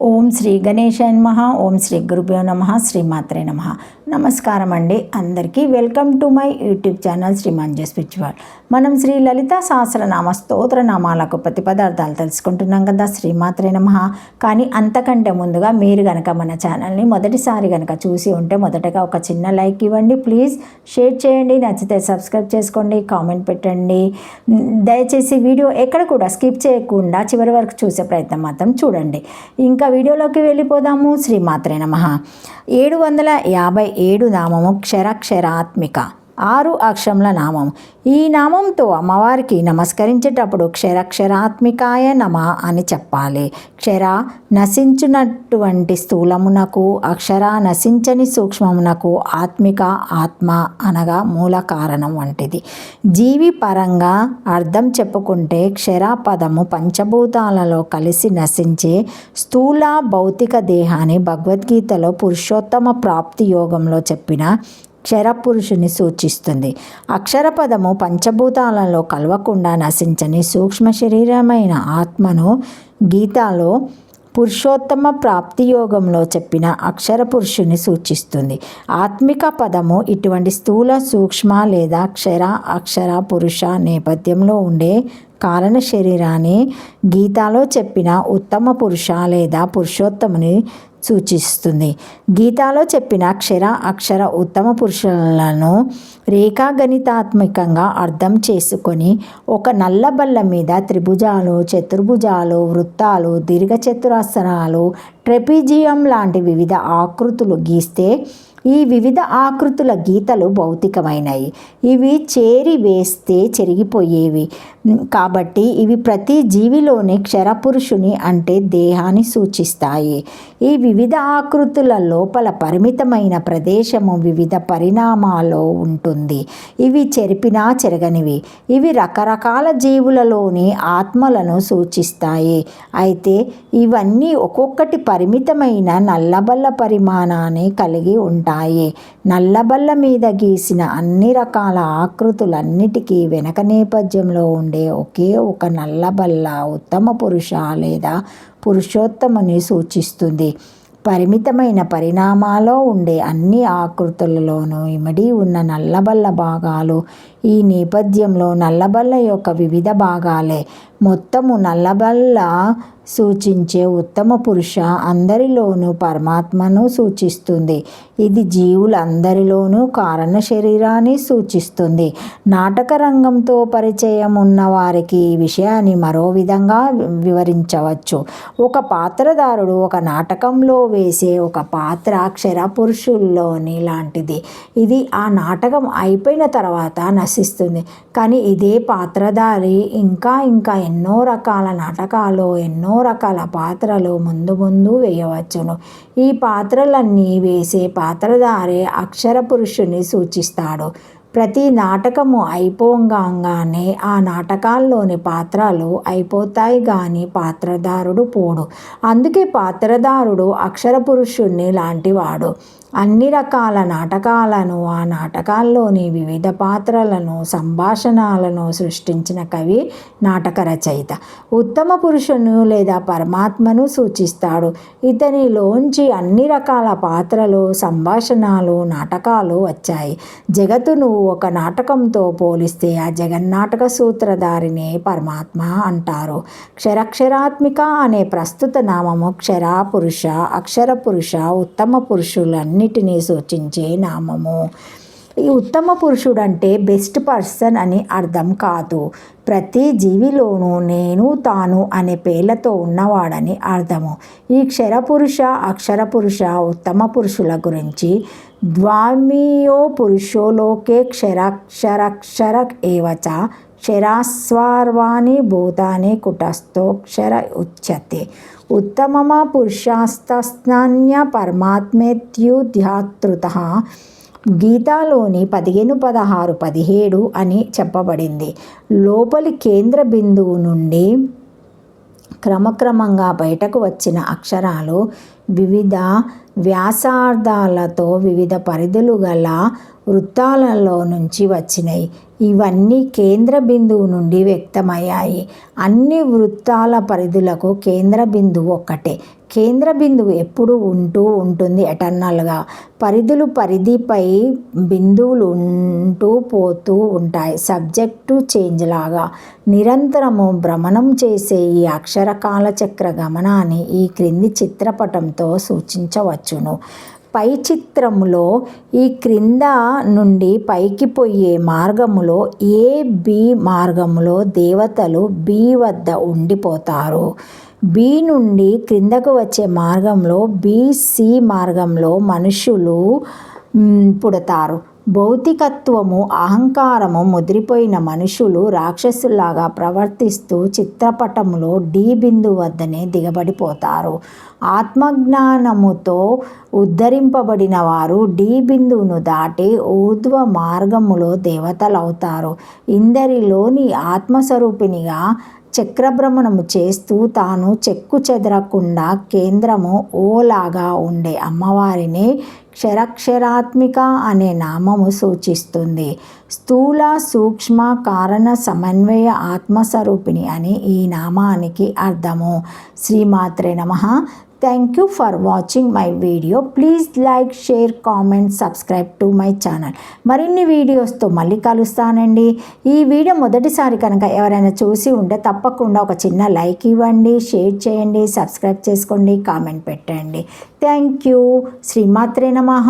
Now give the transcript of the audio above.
ఓం శ్రీ గణేశాయ నమః. ఓం శ్రీ గురుభ్యో నమః. శ్రీమాత్రే నమః. నమస్కారం అండి అందరికీ. Welcome to my YouTube channel Sri Manju spiritual. మనం శ్రీ లలితా సహస్రనామ స్తోత్ర నామాలకు ప్రతిపదార్థాలు తెలుసుకుంటున్నాం కదా. శ్రీమాత్రే నమః. కానీ అంతకంటే ముందుగా మీరు కనుక మన ఛానల్ని మొదటిసారి కనుక చూసి ఉంటే మొదటగా ఒక చిన్న లైక్ ఇవ్వండి ప్లీజ్. షేర్ చేయండి, నచ్చితే సబ్స్క్రైబ్ చేసుకోండి, కామెంట్ పెట్టండి. దయచేసి వీడియో ఎక్కడ కూడా స్కిప్ చేయకుండా చివరి వరకు చూసే ప్రయత్నం మాత్రం చూడండి. ఇంకా వీడియోలోకి వెళ్ళిపోదాము. శ్రీమాత్రే నమః. 757 నామము క్షరాత్మిక, 6 అక్షరముల నామం. ఈ నామంతో అమ్మవారికి నమస్కరించేటప్పుడు క్షరాత్మికాయ నమ అని చెప్పాలి. క్షర నశించునటువంటి స్థూలమునకు, అక్షర నశించని సూక్ష్మమునకు, ఆత్మిక ఆత్మ అనగా మూల కారణం వంటిది. జీవి పరంగా అర్థం చెప్పుకుంటే క్షర పదము పంచభూతాలలో కలిసి నశించే స్థూల భౌతిక దేహాన్ని భగవద్గీతలో పురుషోత్తమ ప్రాప్తి యోగంలో చెప్పిన క్షరపురుషుని సూచిస్తుంది. అక్షర పదము పంచభూతాలలో కలవకుండా నశించని సూక్ష్మ శరీరమైన ఆత్మను గీతాలో పురుషోత్తమ ప్రాప్తి యోగంలో చెప్పిన అక్షర పురుషుని సూచిస్తుంది. ఆత్మిక పదము ఇటువంటి స్థూల సూక్ష్మ లేదా అక్షర పురుష నేపథ్యంలో ఉండే కారణ శరీరాన్ని గీతాలో చెప్పిన ఉత్తమ పురుష లేదా పురుషోత్తముని సూచిస్తుంది. గీతాలో చెప్పిన అక్షర ఉత్తమ పురుషులను రేఖాగణితాత్మకంగా అర్థం చేసుకొని ఒక నల్ల బల్ల మీద త్రిభుజాలు, చతుర్భుజాలు, వృత్తాలు, దీర్ఘచతురస్రాలు, ట్రెపిజియం లాంటి వివిధ ఆకృతులు గీస్తే ఈ వివిధ ఆకృతుల గీతలు భౌతికమైనవి. ఇవి చేరి వేస్తే చెరిగిపోయేవి కాబట్టి ఇవి ప్రతి జీవిలోని క్షరపురుషుని అంటే దేహాన్ని సూచిస్తాయి. ఈ వివిధ ఆకృతుల లోపల పరిమితమైన ప్రదేశము వివిధ పరిణామాల్లో ఉంటుంది. ఇవి చెరిపినా చెరగనివి. ఇవి రకరకాల జీవులలోని ఆత్మలను సూచిస్తాయి. అయితే ఇవన్నీ ఒక్కొక్కటి పరిమితమైన నల్లబల్ల పరిమాణాన్ని కలిగి ఉంటాయి. నల్లబల్ల మీద గీసిన అన్ని రకాల ఆకృతులన్నిటికీ వెనక నేపథ్యంలో ఉండే ఒకే ఒక నల్లబల్ల ఉత్తమ పురుష లేదా పురుషోత్తముని సూచిస్తుంది. పరిమితమైన పరిణామాల్లో ఉండే అన్ని ఆకృతులలోనూ ఇమిడి ఉన్న నల్లబల్ల భాగాలు ఈ నేపథ్యంలో నల్లబల్ల యొక్క వివిధ భాగాలే. మొత్తము నల్లబల్ల సూచించే ఉత్తమ పురుష అందరిలోనూ పరమాత్మను సూచిస్తుంది. ఇది జీవులందరిలోనూ కారణ శరీరాన్ని సూచిస్తుంది. నాటక రంగంతో పరిచయం ఉన్న వారికి ఈ విషయాన్ని మరో విధంగా వివరించవచ్చు. ఒక పాత్రధారుడు ఒక నాటకంలో వేసే ఒక పాత్ర క్షరపురుషుల్లోని లాంటిది. ఇది ఆ నాటకం అయిపోయిన తర్వాత నశిస్తుంది. కానీ ఇదే పాత్రధారి ఇంకా ఎన్నో రకాల నాటకాలు, ఎన్నో రకాల పాత్రలు ముందు వేయవచ్చును. ఈ పాత్రలన్నీ వేసే పాత్రధారి అక్షర పురుషుని సూచిస్తాడు. ప్రతి నాటకము అయిపోగానే ఆ నాటకాల్లోని పాత్రలు అయిపోతాయి కానీ పాత్రధారుడు పోడు. అందుకే పాత్రధారుడు అక్షర పురుషుణ్ణి లాంటివాడు. అన్ని రకాల నాటకాలను, ఆ నాటకాల్లోని వివిధ పాత్రలను, సంభాషణలను సృష్టించిన కవి నాటక రచయిత. ఉత్తమ పురుషును లేదా పరమాత్మను సూచిస్తాడు. ఇతనిలోంచి అన్ని రకాల పాత్రలు, సంభాషణలు, నాటకాలు వచ్చాయి. జగత్తును ఒక నాటకంతో పోలిస్తే ఆ జగన్నాటక సూత్రధారిని పరమాత్మ అంటారు. క్షరాత్మిక అనే ప్రస్తుత నామము పురుష, అక్షర పురుష, ఉత్తమ పురుషులన్నిటినీ సూచించే నామము. ఈ ఉత్తమ పురుషుడు అంటే బెస్ట్ పర్సన్ అని అర్థం కాదు. ప్రతి జీవిలోనూ నేను, తాను అనే పేర్లతో ఉన్నవాడని అర్థము. ఈ క్షరపురుష, అక్షర పురుష, ఉత్తమ పురుషుల గురించి ద్వామియో పురుషో లోకే క్షరాక్షర ఏవచ క్షరాస్వార్వాణి భూతాని కుటస్థోక్షర ఉచ్యతే ఉత్తమమ పురుషాస్తస్నాన్య పరమాత్మేత్యుధ్యాతృతః. గీతాలోని 15, 16, 17 అని చెప్పబడింది. లోపలి కేంద్ర బిందువు నుండి క్రమక్రమంగా బయటకు వచ్చిన అక్షరాలు వివిధ వ్యాసార్థాలతో వివిధ పరిధులు గల వృత్తాలలో నుంచి వచ్చినాయి. ఇవన్నీ కేంద్ర బిందువు నుండి వ్యక్తమయ్యాయి. అన్ని వృత్తాల పరిధులకు కేంద్ర బిందువు ఒక్కటే. కేంద్ర బిందువు ఎప్పుడు ఉంటూ ఉంటుంది ఎటర్నల్గా. పరిధిపై బిందువులు ఉంటూ పోతూ ఉంటాయి. సబ్జెక్టు చేంజ్ లాగా నిరంతరము భ్రమణం చేసే ఈ అక్షర కాలచక్ర గమనాన్ని ఈ క్రింది చిత్రపటంతో సూచించవచ్చును. పై చిత్రంలో ఈ క్రింద నుండి పైకి పోయే మార్గములో బి మార్గములో దేవతలు బి వద్ద ఉండిపోతారు. బి నుండి క్రిందకు వచ్చే మార్గంలో సి మార్గంలో మనుషులు పుడతారు. భౌతికత్వము అహంకారము ముదిరిపోయిన మనుషులు రాక్షసులాగా ప్రవర్తిస్తూ చిత్రపటములో డి బిందువు వద్దనే దిగబడిపోతారు. ఆత్మజ్ఞానముతో ఉద్ధరింపబడిన వారు డి బిందువును దాటి ఊర్ధ్వ మార్గములో దేవతలవుతారు. ఇందరిలోని ఆత్మస్వరూపినిగా చక్రభ్రమణము చేస్తూ తాను చెక్కు చెదరకుండా కేంద్రము ఓలాగా ఉండే అమ్మవారిని క్షరాత్మిక అనే నామము సూచిస్తుంది. స్థూల సూక్ష్మ కారణ సమన్వయ ఆత్మస్వరూపిణి అని ఈ నామానికి అర్థము. శ్రీమాత్రే నమః. Thank you for watching my video. Please like, share, comment, subscribe to my channel. మరిన్ని వీడియోస్తో మళ్ళీ కలుస్తానండి. ఈ వీడియో మొదటిసారి కనుక ఎవరైనా చూసి ఉంటే తప్పకుండా ఒక చిన్న లైక్ ఇవ్వండి, షేర్ చేయండి, సబ్స్క్రైబ్ చేసుకోండి, కామెంట్ పెట్టండి. Thank you. శ్రీమాత్రే నమః.